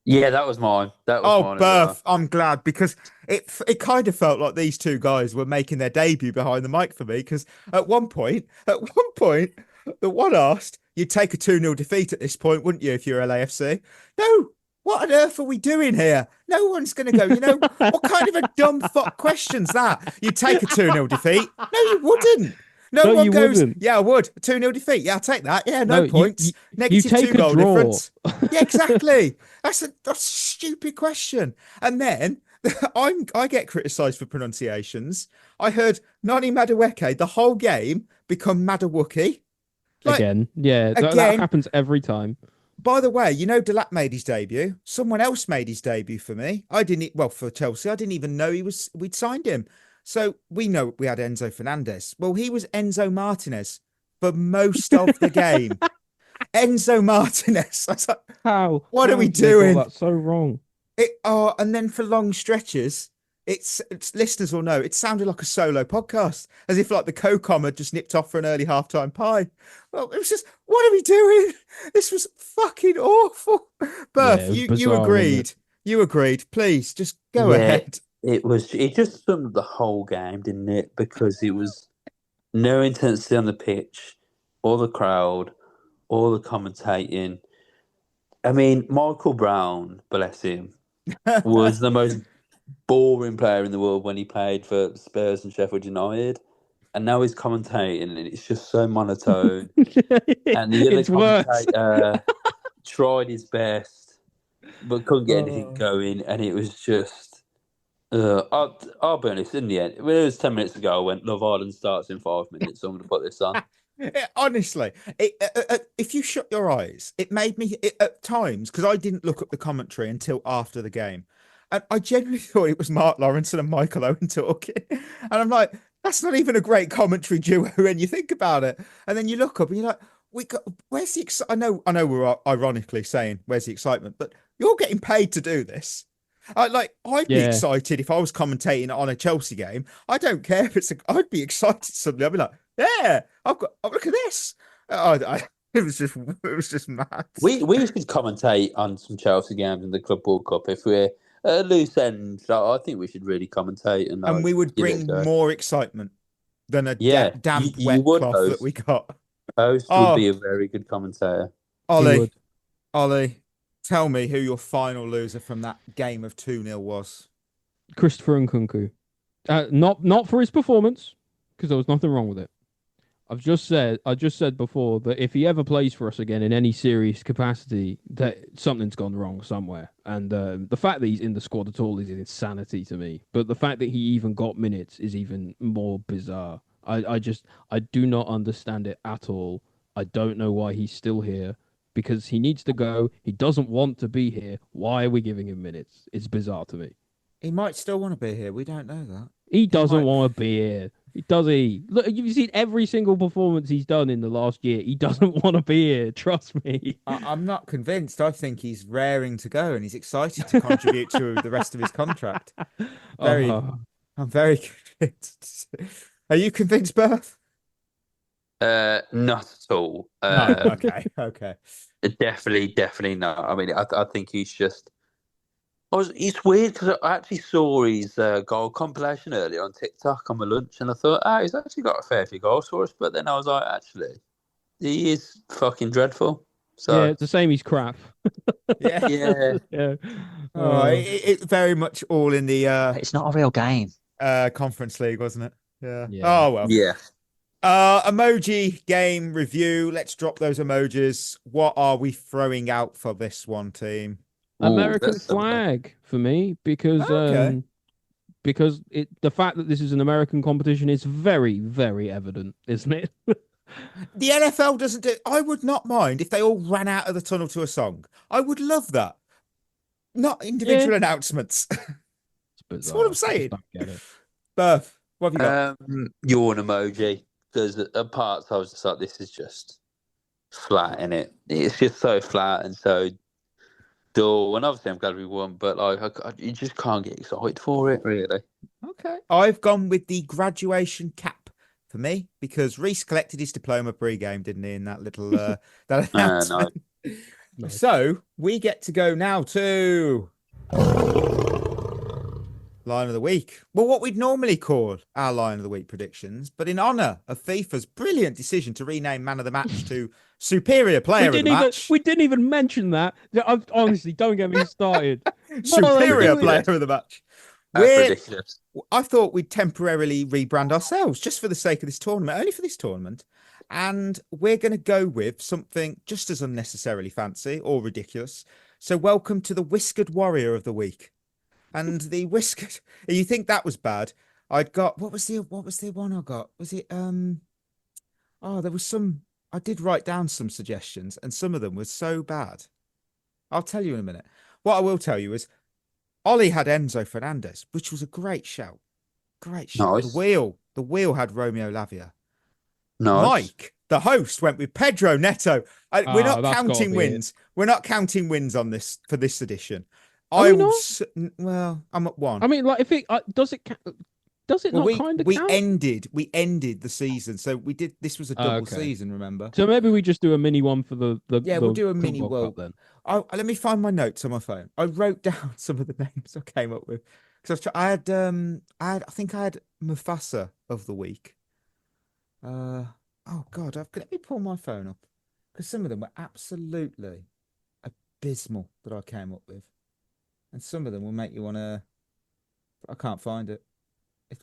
Yeah, that was mine. Mine. Berth. I'm glad, because it kind of felt like these two guys were making their debut behind the mic for me, because at one point, the one asked, you'd take a 2-0 defeat at this point, wouldn't you, if you're LAFC? No. What on earth are we doing here? No one's going to go, what kind of a dumb fuck question's that? You take a 2-0 defeat? No, you wouldn't. No one goes, wouldn't. Yeah, I would. A 2-0 defeat. Yeah, I'll take that. Yeah, no points. Negative 2-goal difference. Yeah, exactly. That's a stupid question. And then I get criticised for pronunciations. I heard Nani Madueke the whole game become Madawuki. Like, Again, yeah, that again. happens every time. By the way, you know Delap made his debut. Someone else made his debut for me. I didn't. Well, for Chelsea, I didn't even know we'd signed him. So we know we had Enzo Fernandez. Well, he was Enzo Martinez for most of the game. Enzo Martinez. I was like, How? What How are we did they call doing? that so wrong. And then for long stretches, it's listeners will know it sounded like a solo podcast, as if like the co-com had just nipped off for an early halftime pie. Well, it was just, what are we doing? This was fucking awful. Berth, Yeah, you bizarre, agreed. You agreed. Please just go ahead. It just summed up the whole game, didn't it? Because it was no intensity on the pitch, or the crowd, or the commentating. I mean, Michael Brown, bless him, was the most boring player in the world when he played for Spurs and Sheffield United. And now he's commentating, and it's just so monotone. And the other It's worse. commentator tried his best, but couldn't get anything going. And it was just, I'll be honest, in the end, when it was 10 minutes ago, I went, Love Island starts in 5 minutes, so I'm going to put this on. Honestly, if you shut your eyes, it made me at times, because I didn't look up the commentary until after the game. And I genuinely thought it was Mark Lawrence and Michael Owen talking. And I'm like, that's not even a great commentary duo when you think about it. And then you look up and you're like, where's the excitement? I know we're ironically saying, where's the excitement? But you're getting paid to do this. I'd be excited if I was commentating on a Chelsea game. I don't care if I'd be excited suddenly. I'd be like, yeah, look at this. It was just mad. We should commentate on some Chelsea games in the Club World Cup if we're at a loose end. I think we should really commentate, and we would bring more excitement than a damp wet cloth that we got. Host would be a very good commentator. Ollie, tell me who your final loser from that game of 2-0 was. Christopher Nkunku. Not for his performance, because there was nothing wrong with it. I just said before that if he ever plays for us again in any serious capacity, that something's gone wrong somewhere. And the fact that he's in the squad at all is an insanity to me. But the fact that he even got minutes is even more bizarre. I do not understand it at all. I don't know why he's still here, because he needs to go. He doesn't want to be here. Why are we giving him minutes? It's bizarre to me. He might still want to be here. We don't know that. He doesn't want to be here. Does he? Look, you've seen every single performance he's done in the last year. He doesn't want to be here. Trust me. I'm not convinced. I think he's raring to go and he's excited to contribute to the rest of his contract. I'm very convinced. Are you convinced, Berth? Not at all. No, okay. Definitely not. I mean, I think he's just. It's weird because I actually saw his goal compilation earlier on TikTok on my lunch, and I thought, he's actually got a fair few goals for us. But then I was like, actually, he is fucking dreadful. So yeah, it's the same. He's crap. yeah. It's very much all in the. It's not a real game. Conference League, wasn't it? Yeah. Oh well. Yeah. Emoji game review. Let's drop those emojis. What are we throwing out for this one, team? American flag for me, because the fact that this is an American competition is very, very evident, isn't it? The NFL doesn't do. I would not mind if they all ran out of the tunnel to a song. I would love that. Not individual announcements. That's what I'm saying. Berth, what have you got? Yawn emoji, because at parts I was just like, this is just flat, innit? It's just so flat and so dull. And obviously I'm glad we won, but you just can't get excited for it, really. Okay. I've gone with the graduation cap for me, because Reece collected his diploma pre-game, didn't he, in that little that announcement. No. So we get to go now to Line of the Week. Well, what we'd normally call our Line of the Week predictions, but in honour of FIFA's brilliant decision to rename Man of the Match to Superior Player of the Match. We didn't even mention that. Honestly, don't get me started. Superior Player of the Match. That's ridiculous. I thought we'd temporarily rebrand ourselves just for the sake of this tournament, only for this tournament. And we're going to go with something just as unnecessarily fancy or ridiculous. So welcome to the Whiskered Warrior of the Week. And the whiskered. You think that was bad? I'd got what was the one I got? Was it there was some I did write down some suggestions and some of them were so bad. I'll tell you in a minute. What I will tell you is Ollie had Enzo Fernandez, which was a great shout. Great shout. Nice. The wheel had Romeo Lavia. Nice. Mike, the host, went with Pedro Neto. We're not that's counting gotta be wins. We're not counting wins on this for this edition. Are we not? Well, I'm at one. I mean, like, if it does it Well, not kind of we count? ended the season, so we did. This was a double Okay. season, remember? So maybe we just do a mini one for the We'll do a mini Club World world. Cup then. Let me find my notes on my phone. I wrote down some of the names I came up with because I think I had Mufasa of the week. Oh God, let me pull my phone up because some of them were absolutely abysmal that I came up with, and some of them will make you want to. I can't find it.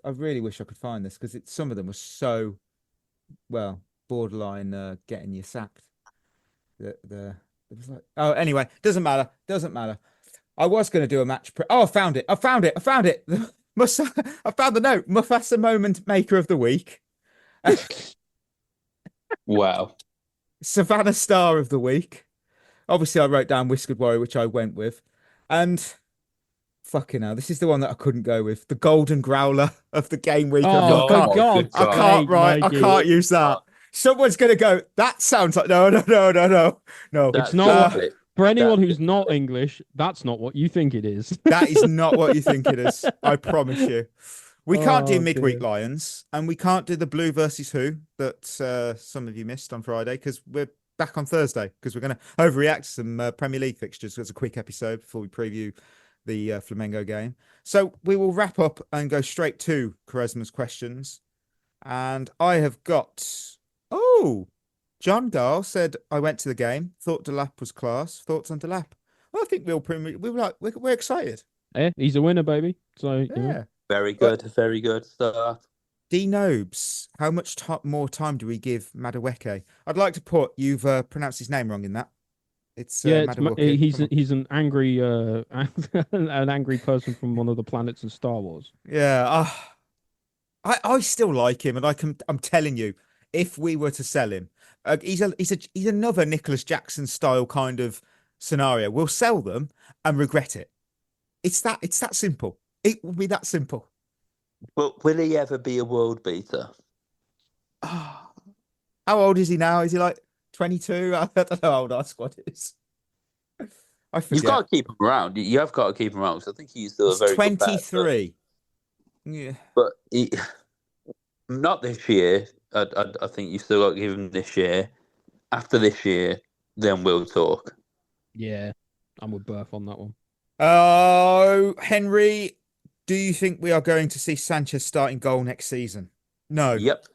I really wish I could find this because some of them were so, well, borderline getting you sacked. It was like, oh, anyway, doesn't matter. I was going to do a match. I found it. I found it. I found the note. Mufasa moment maker of the week. Wow. Savannah star of the week. Obviously, I wrote down Whiskered Warrior, which I went with, and. Fucking hell, this is the one that I couldn't go with. The Golden Growler of the game week. Oh, I for God's I can't sake, write. I Mikey. can't use that. Someone's going to go, that sounds like... No. It's not for anyone who's not English, that's not what you think it is. That is not what you think it is. I promise you. We can't do Oh, midweek dear. Lions, and we can't do the Blue versus Who that some of you missed on Friday, because we're back on Thursday, because we're going to overreact to some Premier League fixtures as a quick episode before we preview the Flamengo game. So we will wrap up and go straight to Quaresma's questions. And I have got... Oh, John Gall said, I went to the game, thought Delap was class. Thoughts on Delap? Well, I think we're excited. Yeah, he's a winner, baby. So, you know. Yeah. Very good. Very good start. D Nobes, how much more time do we give Madueke? I'd like to put, you've pronounced his name wrong in that. It's Madueke. He's an angry an angry person from one of the planets in Star Wars. Yeah, I still like him, and I'm telling you, if we were to sell him, he's another Nicholas Jackson style kind of scenario. We'll sell them and regret it. It's that simple. It will be that simple. But will he ever be a world beater? How old is he now? Is he like 22? I don't know how old our squad is. I forget. You've got to keep him around. You have got to keep him around because I think he's still a very 23. Yeah, but not this year. I think you still got to give him this year. After this year, then we'll talk. Yeah, I'm with Berth on that one. Oh, Henry, do you think we are going to see Sanchez starting goal next season? No. Yep.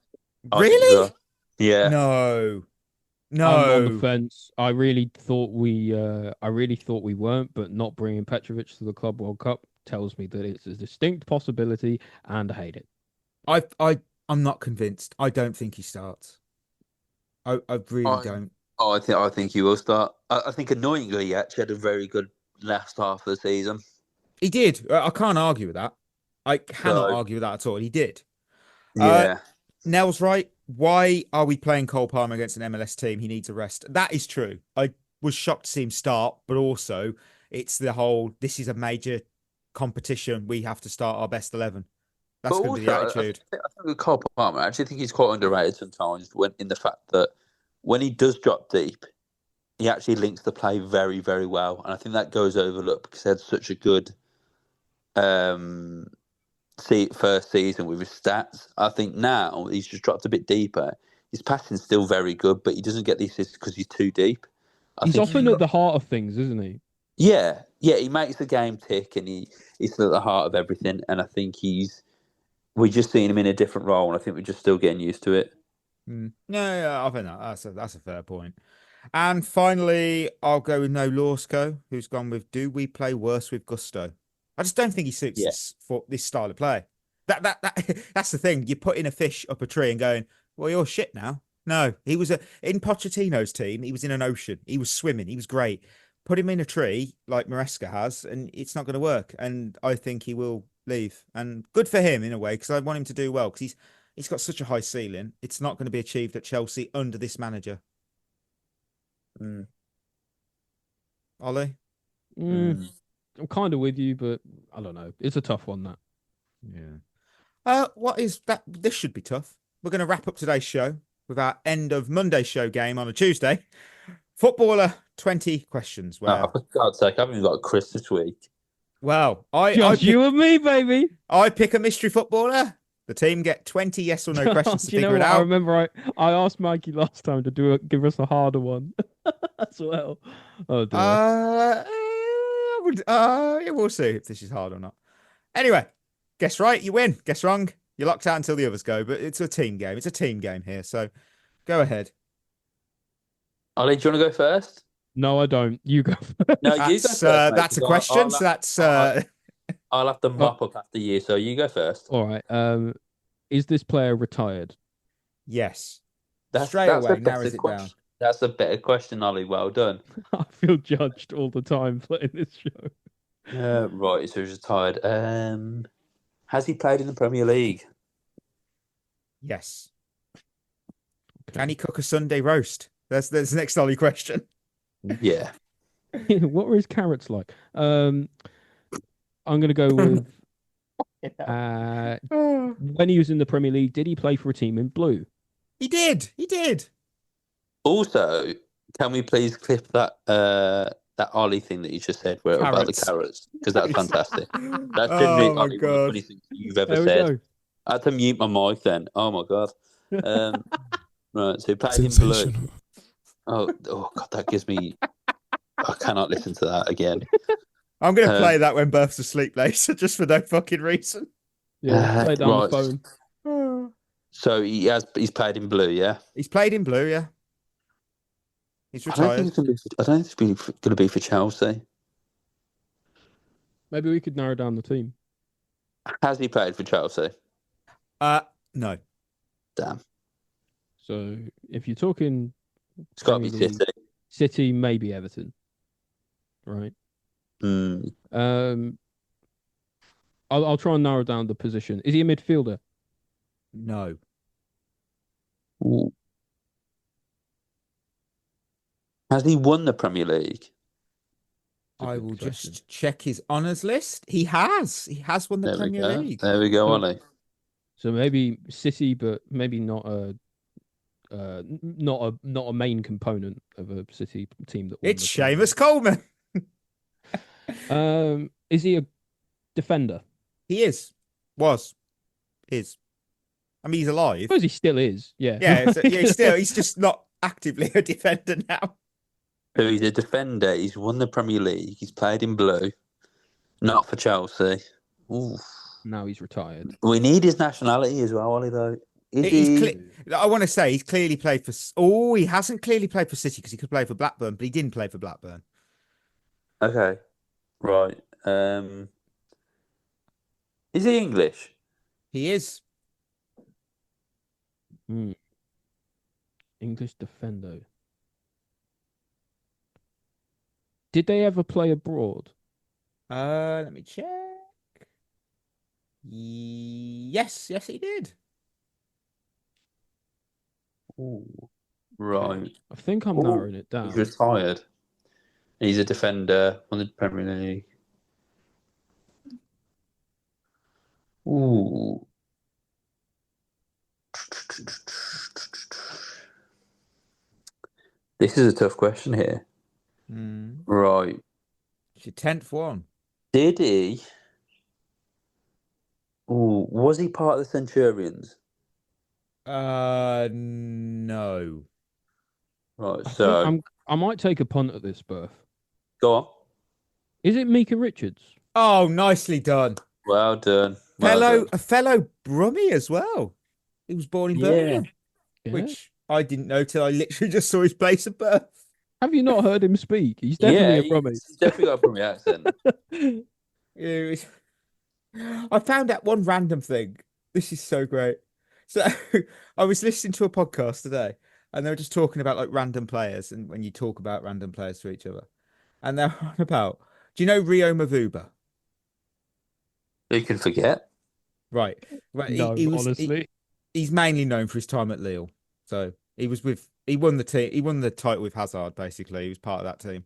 Really? Yeah. No. I'm on the fence. I really thought we weren't, but not bringing Petrovic to the Club World Cup tells me that it's a distinct possibility, and I hate it. I'm not convinced. I don't think he starts. I really don't. Oh, I think he will start. I think annoyingly, he actually had a very good last half of the season. He did. I can't argue with that. I cannot argue with that at all. He did. Yeah. Nell's right. Why are we playing Cole Palmer against an MLS team? He needs a rest. That is true. I was shocked to see him start, but also it's the whole, this is a major competition. We have to start our best 11. That's going to be the attitude. I think with Cole Palmer, I actually think he's quite underrated sometimes in the fact that when he does drop deep, he actually links the play very, very well. And I think that goes overlooked because he had such a good first season with his stats. I think now he's just dropped a bit deeper. His passing's still very good, but he doesn't get the assists because he's too deep. He's often at the heart of things, isn't he? Yeah, he makes the game tick, and he's still at the heart of everything. And I think we're just seeing him in a different role, and I think we're just still getting used to it. No, I think that's a fair point. And finally, I'll go with No Lorsko, who's gone with, do we play worse with gusto? I just don't think he suits this style of play. That's the thing. You're putting a fish up a tree and going, well, you're shit now. No, he was in Pochettino's team. He was in an ocean. He was swimming. He was great. put him in a tree like Maresca has, and it's not going to work. And I think he will leave. And good for him in a way, because I want him to do well, because he's got such a high ceiling. It's not going to be achieved at Chelsea under this manager. Ollie? I'm kind of with you, but I don't know. It's a tough one, that. Yeah. What is that? This should be tough. We're going to wrap up today's show with our end of Monday show game on a Tuesday. Footballer 20 questions. Oh, for God's sake, I haven't even got a Chris this week. Well, you and me, baby. I pick a mystery footballer. The team get 20 yes or no questions to figure it out. I remember I asked Mikey last time to give us a harder one as well. Oh dear. We'll see if this is hard or not. Anyway, guess right, you win. Guess wrong, you're locked out until the others go. But it's a team game. It's a team game here. So go ahead. Ollie, do you want to go first? No, I don't. You go first. No, you go first. That's a question. I'll have to mop up after you. So you go first. All right. Is this player retired? Yes. That's Straight away, narrows it down. That's a better question, Ollie. Well done. I feel judged all the time playing this show. Right, so he's retired. Has he played in the Premier League? Yes. Okay. Can he cook a Sunday roast? That's the next Ollie question. Yeah. What were his carrots like? I'm going to go with when he was in the Premier League, did he play for a team in blue? He did. Also, can we please clip that Ollie thing that you just said about the carrots? Because that's fantastic. That's genuinely one of the funniest things you've ever said. I had to mute my mic then. Oh my God. Right, so he played in blue. Oh God, that gives me... I cannot listen to that again. I'm going to play that when Berth's asleep later, just for no fucking reason. Yeah, play down the phone. So he's played in blue, yeah? He's played in blue, yeah. He's retired. I don't think it's going to be for Chelsea. Maybe we could narrow down the team. Has he played for Chelsea? No. Damn. So if you're talking... It's got to be City. City, maybe Everton. Right? I'll try and narrow down the position. Is he a midfielder? No. Ooh. Has he won the Premier League? I will just check his honours list. He has. He has won the Premier League. There we go, Ollie. So maybe City, but maybe not a main component of a City team that won. It's Seamus Coleman. Is he a defender? He is. Is. I mean, he's alive. I suppose he still is. Yeah. Yeah. He's just not actively a defender now. So he's a defender. He's won the Premier League. He's played in blue. Not for Chelsea. Ooh. Now he's retired. We need his nationality as well, Ollie, though. I want to say he's clearly played for... he hasn't clearly played for City because he could play for Blackburn, but he didn't play for Blackburn. Okay. Right. Is he English? He is. English defender. Did they ever play abroad? Let me check. Yes, he did. Ooh. Right. I think I'm narrowing it down. He's retired. He's a defender on the Premier League. Ooh. This is a tough question here. Right. It's your 10th one. Did he? Ooh, was he part of the Centurions? No. Right, so I might take a punt at this, Berth. Go on. Is it Mika Richards? Oh, nicely done. Well done. A fellow Brummie as well. He was born in Birmingham, which I didn't know till I literally just saw his place of birth. Have you not heard him speak? He's definitely a Brummie. He's definitely got a Brummie accent. I found out one random thing. This is so great. So I was listening to a podcast today and they were just talking about like random players and when you talk about random players to each other. and they're on about. Do you know Rio Mavuba? You can forget. Right. No, honestly. He's mainly known for his time at Lille. So he won the title with Hazard, basically. He was part of that team.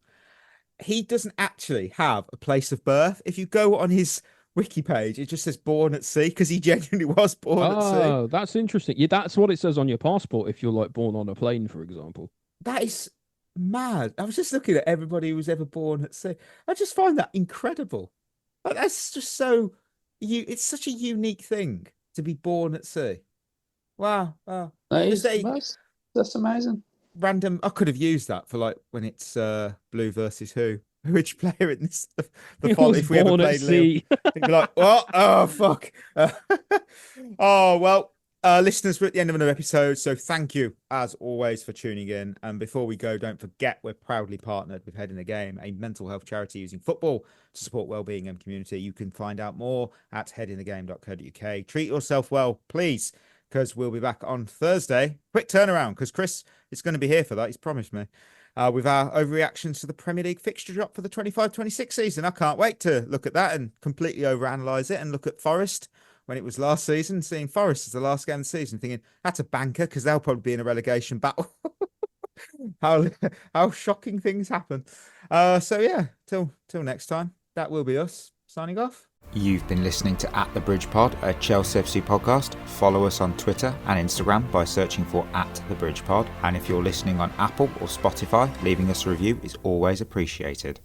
He doesn't actually have a place of birth. If you go on his wiki page, it just says born at sea because he genuinely was born at sea. Oh, that's interesting. Yeah, that's what it says on your passport if you're like born on a plane, for example. That is mad. I was just looking at everybody who was ever born at sea. I just find that incredible. Like, that's just so it's such a unique thing to be born at sea. Wow. That's amazing. Random. I could have used that for like when it's blue versus who. Which player in this the font if we ever played Lille? You'd be like, what? Oh fuck. Oh well. Listeners, we're at the end of another episode, so thank you as always for tuning in. And before we go, don't forget we're proudly partnered with Head in the Game, a mental health charity using football to support wellbeing and community. You can find out more at headinthegame.co.uk. Treat yourself well, please, because we'll be back on Thursday. Quick turnaround, because Chris is going to be here for that. He's promised me. With our overreactions to the Premier League fixture drop for the 25-26 season. I can't wait to look at that and completely overanalyze it and look at Forest when it was last season, seeing Forest as the last game of the season, thinking that's a banker because they'll probably be in a relegation battle. how shocking things happen. So yeah, till next time, that will be us signing off. You've been listening to At the Bridge Pod, a Chelsea FC podcast. Follow us on Twitter and Instagram by searching for At the Bridge Pod. And if you're listening on Apple or Spotify, leaving us a review is always appreciated.